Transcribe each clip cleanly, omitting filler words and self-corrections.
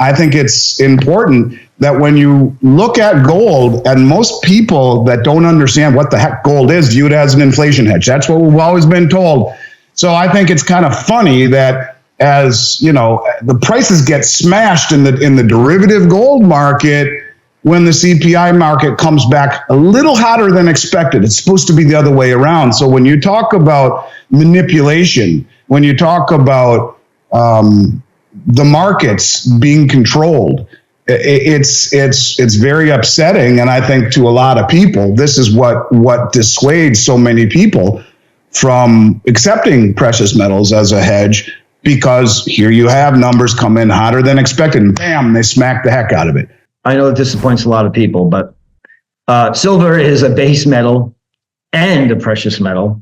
I think it's important that when you look at gold, and most people that don't understand what the heck gold is view it as an inflation hedge. That's what we've always been told. So I think it's kind of funny that as the prices get smashed in the derivative gold market when the CPI market comes back a little hotter than expected. It's supposed to be the other way around. So when you talk about manipulation, when you talk about the markets being controlled, it's very upsetting. And I think to a lot of people, this is what dissuades so many people from accepting precious metals as a hedge, because here you have numbers come in hotter than expected and bam, they smack the heck out of it. I know it disappoints a lot of people, but silver is a base metal and a precious metal.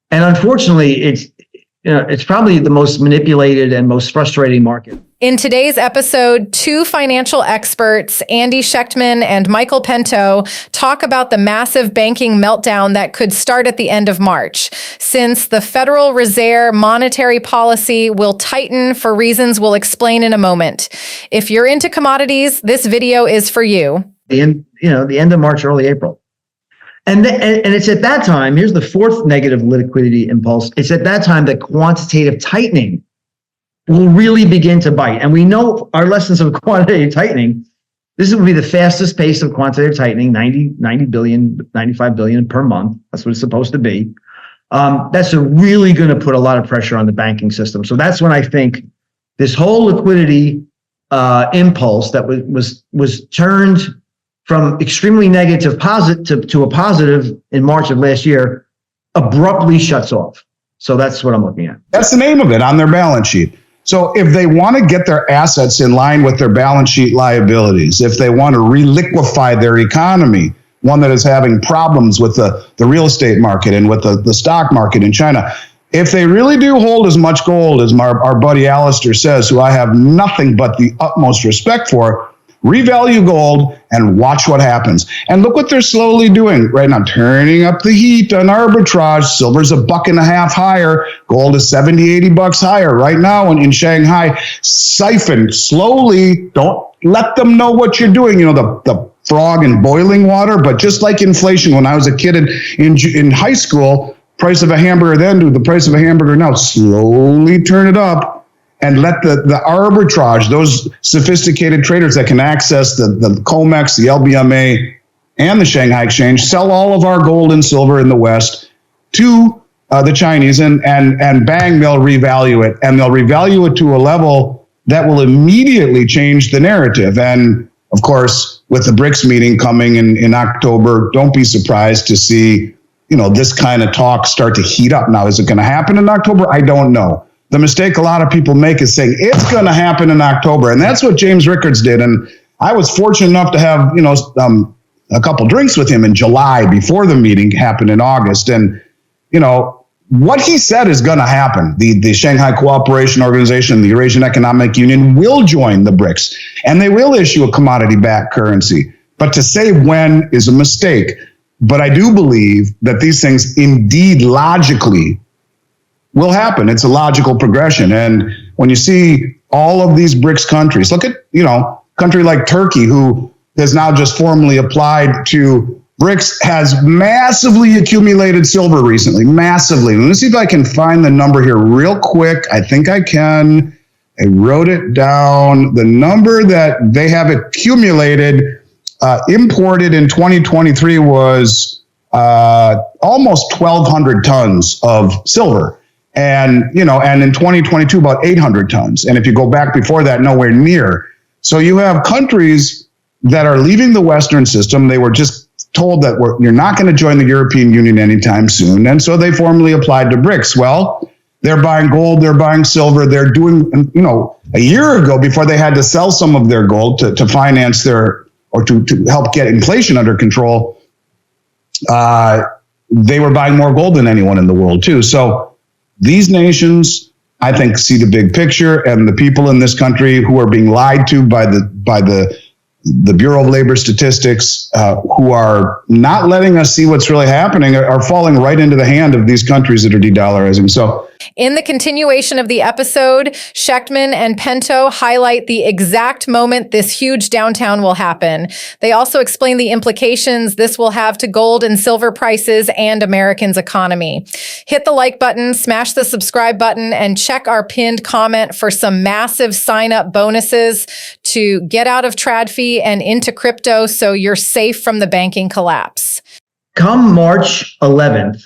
And unfortunately, it's probably the most manipulated and most frustrating market. In today's episode, two financial experts, Andy Schectman and Michael Pento, talk about the massive banking meltdown that could start at the end of March, since the Federal Reserve monetary policy will tighten for reasons we'll explain in a moment. If you're into commodities, this video is for you. The end of March, early April. And it's at that time, here's the fourth negative liquidity impulse. It's at that time that quantitative tightening will really begin to bite. And we know our lessons of quantitative tightening. This will be the fastest pace of quantitative tightening, 90 billion, 95 billion per month. That's what it's supposed to be. That's really going to put a lot of pressure on the banking system. So that's when I think this whole liquidity impulse that was turned from extremely negative to a positive in March of last year abruptly shuts off. So that's what I'm looking at. That's the name of it on their balance sheet. So if they want to get their assets in line with their balance sheet liabilities, if they want to reliquify their economy, one that is having problems with the real estate market and with the stock market in China, if they really do hold as much gold as our buddy Alistair says, who I have nothing but the utmost respect for, revalue gold and watch what happens. And look what they're slowly doing right now, turning up the heat on arbitrage. Silver's $1.50 higher. Gold is $70-80 higher right now in Shanghai. Siphon slowly. Don't let them know what you're doing. The frog in boiling water. But just like inflation, when I was a kid in high school, price of a hamburger then to the price of a hamburger now, slowly turn it up. And let the arbitrage, those sophisticated traders that can access the COMEX, the LBMA, and the Shanghai Exchange, sell all of our gold and silver in the West to the Chinese, and bang, they'll revalue it. And they'll revalue it to a level that will immediately change the narrative. And, of course, with the BRICS meeting coming in October, don't be surprised to see this kind of talk start to heat up. Now, is it going to happen in October? I don't know. The mistake a lot of people make is saying it's going to happen in October. And that's what James Rickards did. And I was fortunate enough to have, a couple drinks with him in July before the meeting happened in August. And, what he said is going to happen. The Shanghai Cooperation Organization, the Eurasian Economic Union will join the BRICS, and they will issue a commodity-backed currency. But to say when is a mistake. But I do believe that these things indeed logically will happen. It's a logical progression. And when you see all of these BRICS countries, look at, country like Turkey, who has now just formally applied to BRICS, has massively accumulated silver recently, massively. Let me see if I can find the number here real quick. I think I can. I wrote it down. The number that they have accumulated, imported in 2023 was almost 1,200 tons of silver. And, and in 2022, about 800 tons. And if you go back before that, nowhere near. So you have countries that are leaving the Western system. They were just told that you're not going to join the European Union anytime soon. And so they formally applied to BRICS. Well, they're buying gold, they're buying silver. They're doing, a year ago, before they had to sell some of their gold to finance to help get inflation under control, they were buying more gold than anyone in the world too. So these nations, I think, see the big picture, and the people in this country who are being lied to by the the Bureau of Labor Statistics, who are not letting us see what's really happening, are falling right into the hand of these countries that are de-dollarizing. So in the continuation of the episode, Schectman and Pento highlight the exact moment this huge downtown will happen. They also explain the implications this will have to gold and silver prices and Americans' economy. Hit the like button, smash the subscribe button, and check our pinned comment for some massive sign-up bonuses to get out of TradFi and into crypto so you're safe from the banking collapse. Come March 11th,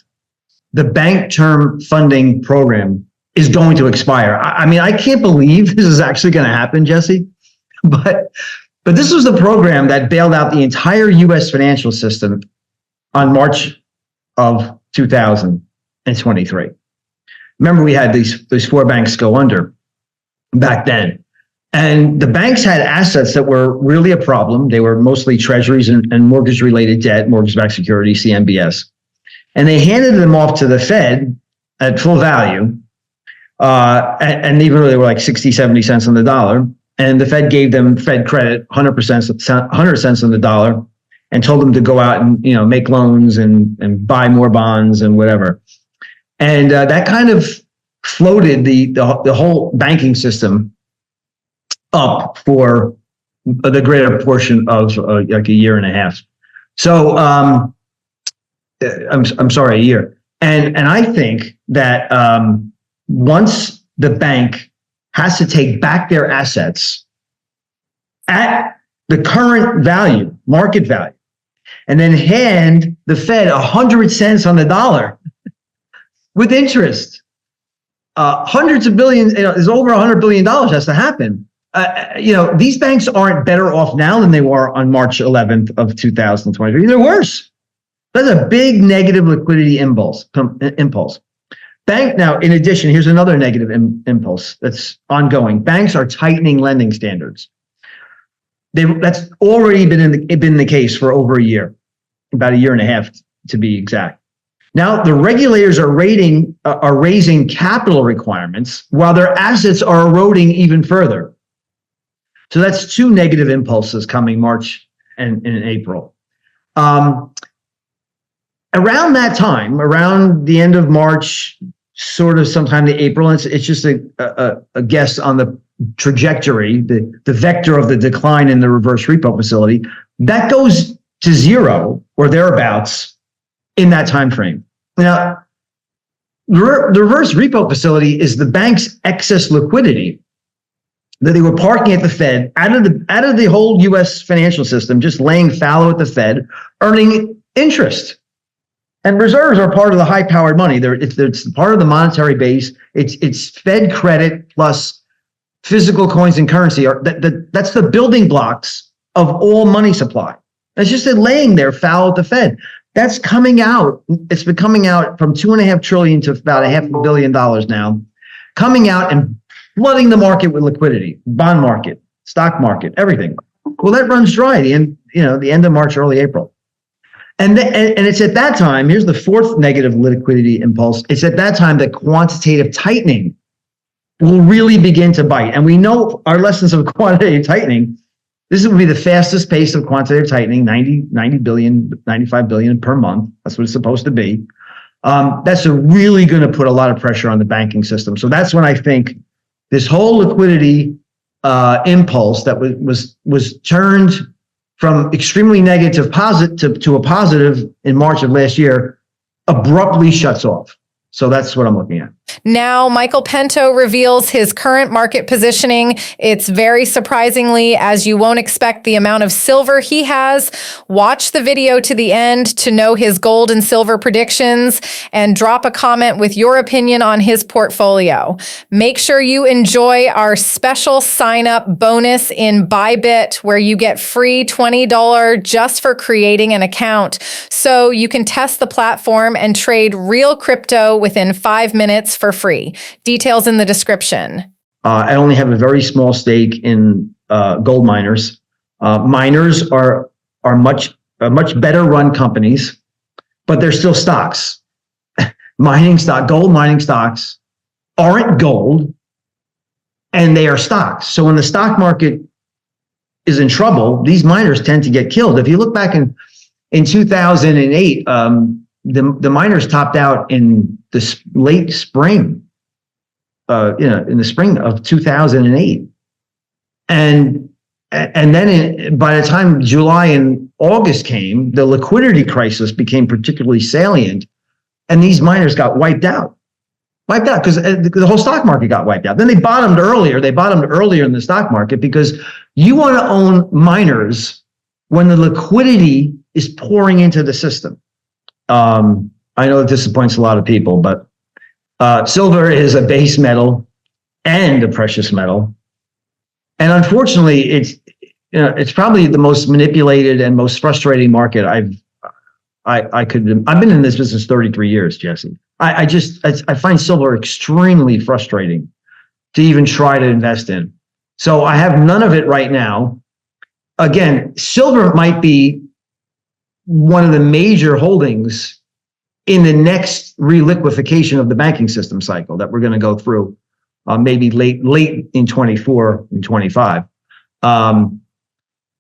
the bank term funding program is going to expire. I mean, I can't believe this is actually going to happen, Jesse, but this was the program that bailed out the entire U.S. financial system on March of 2023. Remember, we had these four banks go under back then. And the banks had assets that were really a problem. They were mostly treasuries and mortgage-related debt, mortgage-backed securities, CMBS. And they handed them off to the Fed at full value. And even though they were like 60, 70 cents on the dollar, and the Fed gave them Fed credit, 100 cents on the dollar, and told them to go out and, make loans and buy more bonds and whatever. And that kind of floated the whole banking system up for the greater portion of like a year and a half. So, I'm sorry, a year. And I think that once the bank has to take back their assets at the current value, market value, and then hand the Fed 100 cents on the dollar with interest, hundreds of billions, there's over $100 billion has to happen. These banks aren't better off now than they were on March 11th of 2023. They're worse. That's a big negative liquidity impulse. Now, in addition, here's another negative impulse that's ongoing. Banks are tightening lending standards. That's already been the case for over a year, about a year and a half to be exact. Now, the regulators are raising capital requirements while their assets are eroding even further. So that's two negative impulses coming March and April. Around that time, around the end of March, sort of sometime in April, it's just a guess on the trajectory, the vector of the decline in the reverse repo facility, that goes to zero or thereabouts in that time frame. Now, the reverse repo facility is the bank's excess liquidity that they were parking at the Fed out of the whole U.S. financial system, just laying fallow at the Fed, earning interest. And reserves are part of the high-powered money. It's part of the monetary base. It's Fed credit plus physical coins and currency. That's the building blocks of all money supply. It's just laying there fallow at the Fed. That's coming out. It's been coming out from $2.5 trillion to about $500 million now, coming out and flooding the market with liquidity, bond market, stock market, everything. Well, that runs dry at the end of March, early April. And it's at that time, here's the fourth negative liquidity impulse. It's at that time that quantitative tightening will really begin to bite. And we know our lessons of quantitative tightening. This will be the fastest pace of quantitative tightening, 90 billion, 95 billion per month. That's what it's supposed to be. That's really going to put a lot of pressure on the banking system. So that's when I think this whole liquidity impulse that was turned from extremely negative to a positive in March of last year abruptly shuts off. So that's what I'm looking at. Now, Michael Pento reveals his current market positioning. It's very surprisingly, as you won't expect, the amount of silver he has. Watch the video to the end to know his gold and silver predictions and drop a comment with your opinion on his portfolio. Make sure you enjoy our special sign-up bonus in Bybit, where you get free $20 just for creating an account. So you can test the platform and trade real crypto within 5 minutes for free. Details in the description. I only have a very small stake in gold miners. Miners are much better run companies, but they're still stocks. Gold mining stocks aren't gold, and they are stocks. So when the stock market is in trouble, these miners tend to get killed. If you look back in 2008, the miners topped out in the late spring, in the spring of 2008. And then by the time July and August came, the liquidity crisis became particularly salient, and these miners got wiped out because the whole stock market got wiped out. Then they bottomed earlier. They bottomed earlier in the stock market because you want to own miners when the liquidity is pouring into the system. I know it disappoints a lot of people, but silver is a base metal and a precious metal. And unfortunately, it's probably the most manipulated and most frustrating market I've been in this business 33 years, Jesse. I find silver extremely frustrating to even try to invest in. So I have none of it right now. Again, silver might be one of the major holdings in the next reliquification of the banking system cycle that we're going to go through, maybe late in 24 and 25. But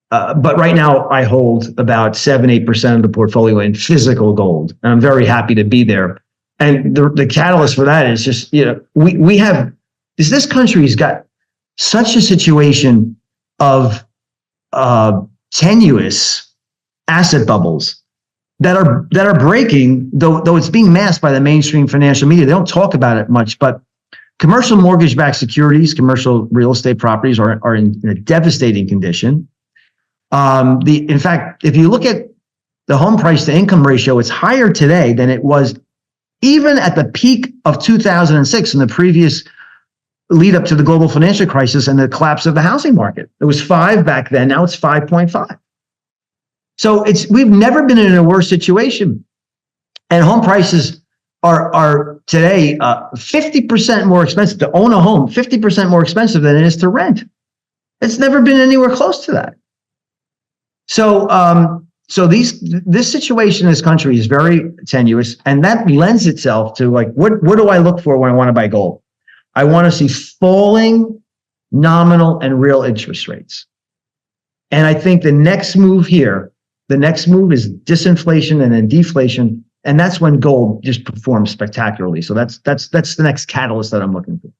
right now I hold about 7-8% of the portfolio in physical gold, and I'm very happy to be there. And the catalyst for that is just, we have this country's got such a situation of tenuous asset bubbles that are breaking, though it's being masked by the mainstream financial media. They don't talk about it much, but commercial mortgage-backed securities, commercial real estate properties are in a devastating condition. In fact, if you look at the home price to income ratio, it's higher today than it was even at the peak of 2006 in the previous lead up to the global financial crisis and the collapse of the housing market. It was 5 back then. Now it's 5.5. So we've never been in a worse situation. And home prices are today 50% more expensive to own a home, 50% more expensive than it is to rent. It's never been anywhere close to that. So this situation in this country is very tenuous, and that lends itself to what do I look for when I want to buy gold? I want to see falling nominal and real interest rates. And I think the next move is disinflation and then deflation, and that's when gold just performs spectacularly. So that's the next catalyst that I'm looking for.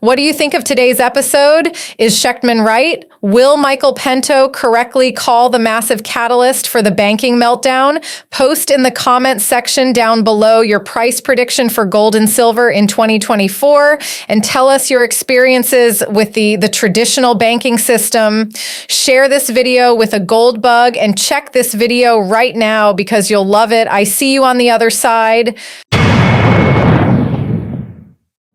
What do you think of today's episode? Is Schectman right? Will Michael Pento correctly call the massive catalyst for the banking meltdown? Post in the comments section down below your price prediction for gold and silver in 2024 and tell us your experiences with the traditional banking system. Share this video with a gold bug and check this video right now because you'll love it. I see you on the other side.